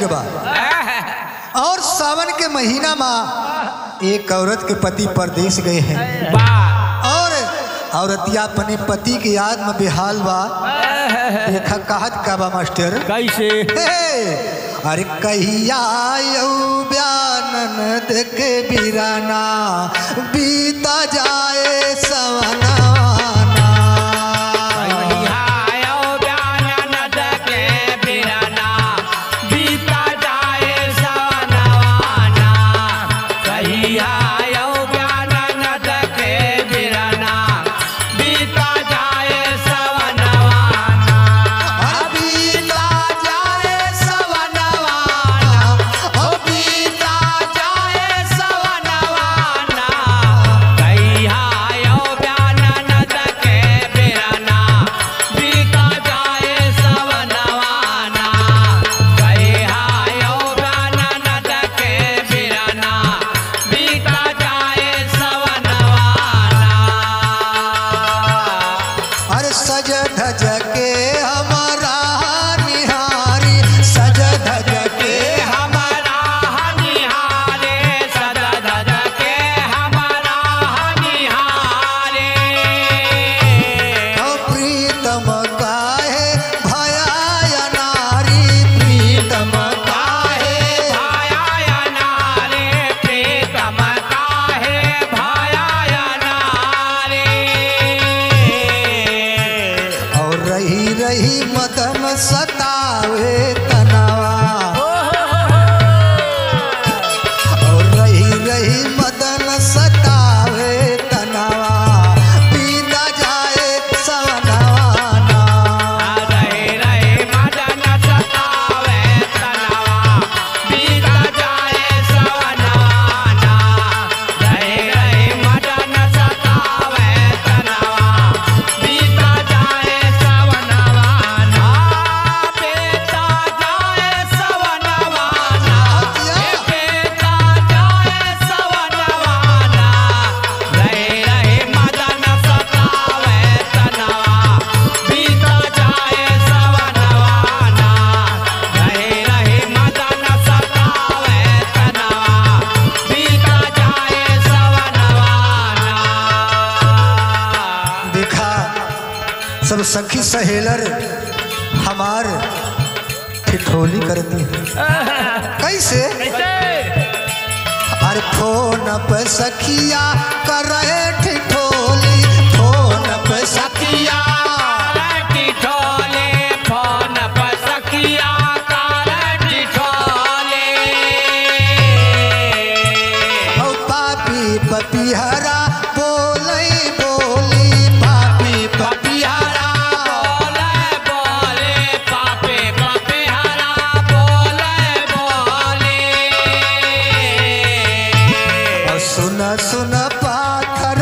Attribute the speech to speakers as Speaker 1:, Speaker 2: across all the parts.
Speaker 1: के बाद और सावन के महीना में एक औरत के पति परदेश गए हैं और औरतिया अपने पति की याद में बेहाल बा। देखा कहत का बा मास्टर
Speaker 2: कैसे
Speaker 1: अरे कहिया ब्यानन देखे बिराना बीता जाए सवना मदन सतावे तनावा और रही रही मदन सतावे तनावा बीता जाए सवनवाना
Speaker 2: रही रही मदन सतावे तनावा बीता जाए सवनवाना रही रही मदन सतावे तनावा बीता जाए
Speaker 1: सब सखी सहेलर हमार ठिठोली करती है। कैसे अरे फोन पे सखिया कर रहे ठिठोली फोन पे सखिया
Speaker 2: ठिठोली फोन पे सखिया कर ठिठोली
Speaker 1: ओ पापी पपिहरा सुन पाथर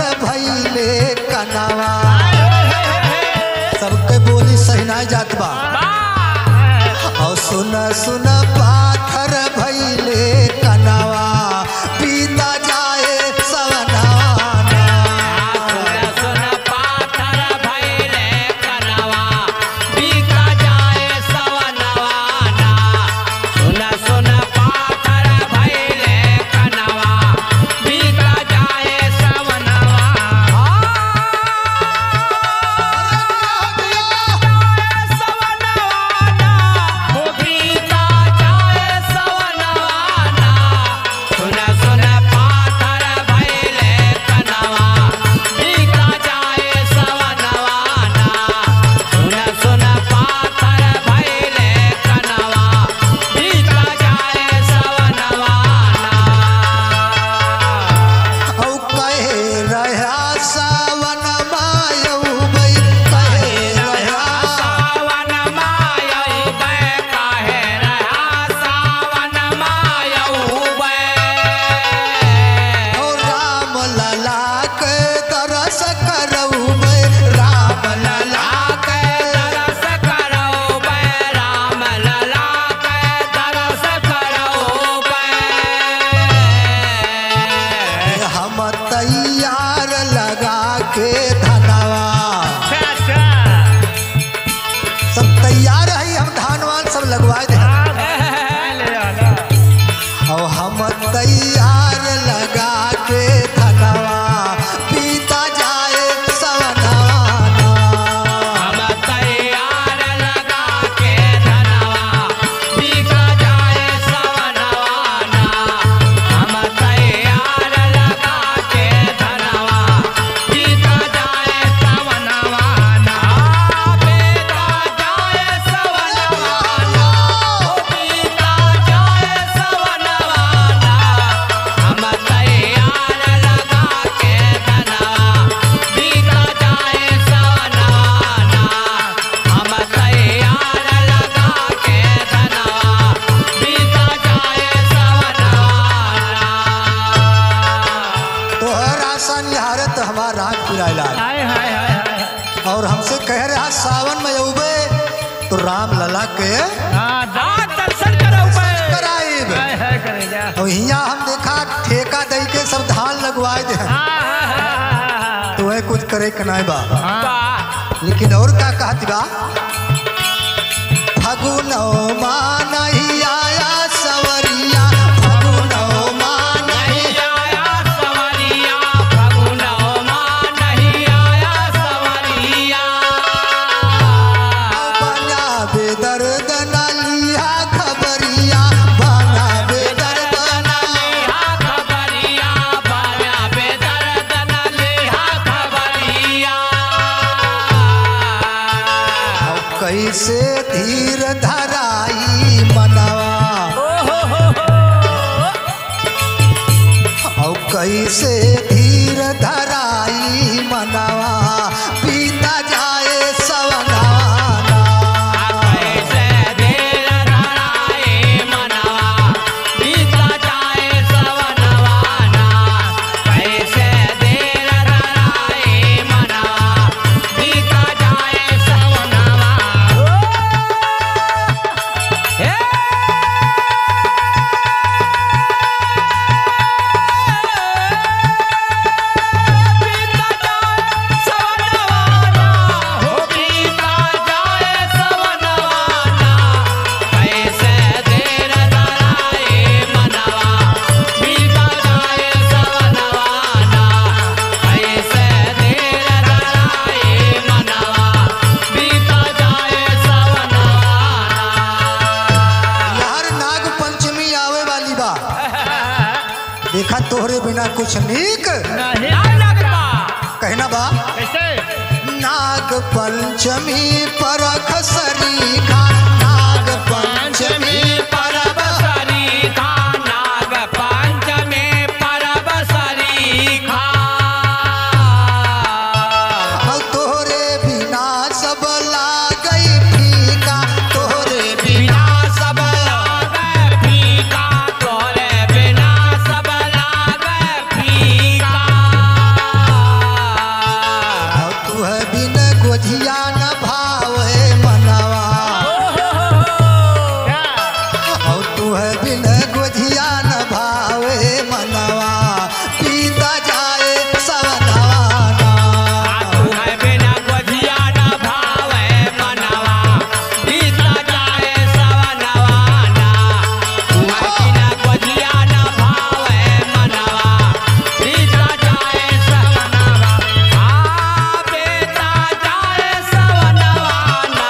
Speaker 1: तैयार लगा के धनवा पीता जाए सवनवाना।
Speaker 2: हम तैयार लगा के धनवा पीता जाए सवनवाना। हम तैयार लगा के धनवा पीता जाए सवनवाना। पीता जाए सवनवाना, पीता जाए सवनवाना। हम तैयार लगा के धनवा पीता जाए सवनवाना। हम तैयार लगा के धनवा पीता जाए सवनवाना।
Speaker 1: तोहर आशा निहारत हमार राग पिरायला
Speaker 2: हाय हाय हाय हाय।
Speaker 1: और हमसे कह रहा सावन में अउबे तो राम लला के
Speaker 2: हाँ, दांत दर्शन करो बे।
Speaker 1: कराइब।
Speaker 2: हाय हाय करे जा।
Speaker 1: और यहाँ हम देखा ठेका दई के सब धान लगवाए दे
Speaker 2: हाँ, हाँ, हाँ,
Speaker 1: तो वह कुछ करे के नहीं बा।
Speaker 2: हाँ, हाँ।
Speaker 1: लेकिन और का कहती बा फगुनौ माँ नहीं आया सवरिया फगुनौ माँ नहीं
Speaker 2: नहीं आया सवरिया, फगुनौ माँ नहीं आया सवरिया।
Speaker 1: बना बेदर्द न लिया खबरिया बना बेदर्द न
Speaker 2: लिहा खबरिया, बाया बेदर्द न लिहा खबरिया।
Speaker 1: कैसे धीर धराई मनवा और कैसे धीर धराई मनवा पीता जाए सवनाना।
Speaker 2: कैसे देर धराए मनवा पीता जाए सवनवाना। कैसे देर धराए मनवा पीता जाए सवनवाना। हे पीता जाए सवनवाना, हो पीता जाए सवनवाना। कैसे देर धराए मनवा पीता जाए सवनवाना। कैसे देर धराए मनवा पीता जाए सवनवाना।
Speaker 1: यार नाग पंचमी आवे वाली बा देखा तोहरे बिना कुछ नीक
Speaker 2: नहीं लगता।
Speaker 1: कहना बा
Speaker 2: कैसे
Speaker 1: नाग पंचमी परख सरीखा नाग पंचमी
Speaker 2: परब सरीखा, नाग पंचमी परब सरीखा।
Speaker 1: और तोहरे बिना सब लागई फीका तोहरे
Speaker 2: बिना सब लागे फीका, तोरे बिना सब लागे फीका।
Speaker 1: और तुह बिन गोझिया न भावे मनवा और तुह बिन गोझिया न भावे मनवा पीता जाए सवनाना।
Speaker 2: तुम्हें बिना गोझिया न भावे मनवा पीता जाए सवनवाना। तुम्हें बिना गोझिया न भावे मनवा पीता जाए सवनवाना। पीता जाए सवनवाना,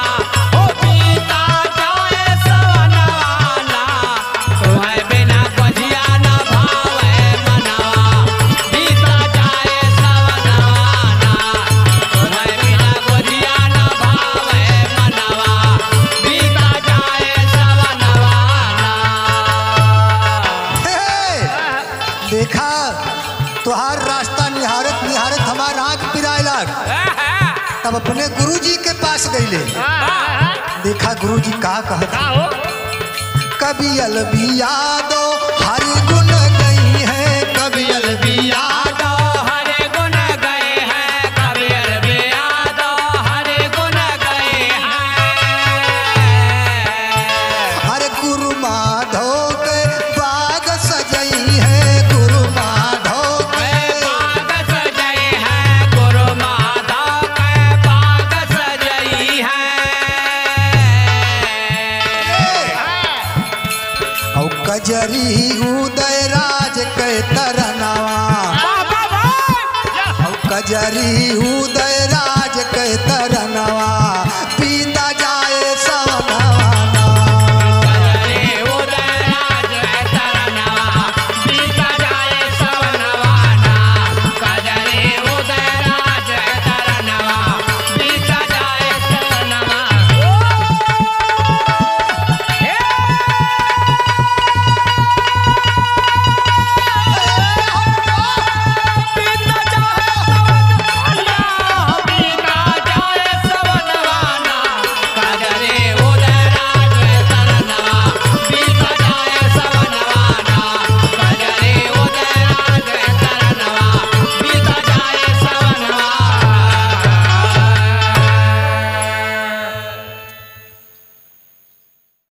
Speaker 2: हो पीता जाए सवनवाना। तुम्हें बिना गोझिया न भावे मनवा पीता जाए सवनवाना। तुम्हें बिना गोझिया न भावे मनवा पीता जाए सवनवाना।
Speaker 1: हे, देखा तुहार रास्ता निहारत निहारत हमार आँख पिराए लाग तब अपने गुरुजी के पास गईले देखा गुरुजी का कहता कभी अलबिया दो हरि गुण गई है कभी अलबिया
Speaker 2: यादो हरे गुण गए हैं, कबीर भी यादो हरे गुण गए हैं।
Speaker 1: हर गुरु माधव के बाग सजई है गुरु माधव के
Speaker 2: बाग सजई है, गुरु माधव के बाग सजई है।
Speaker 1: और कजरी उदय राज के तरनवा और कजरी उदय राज के तरनवा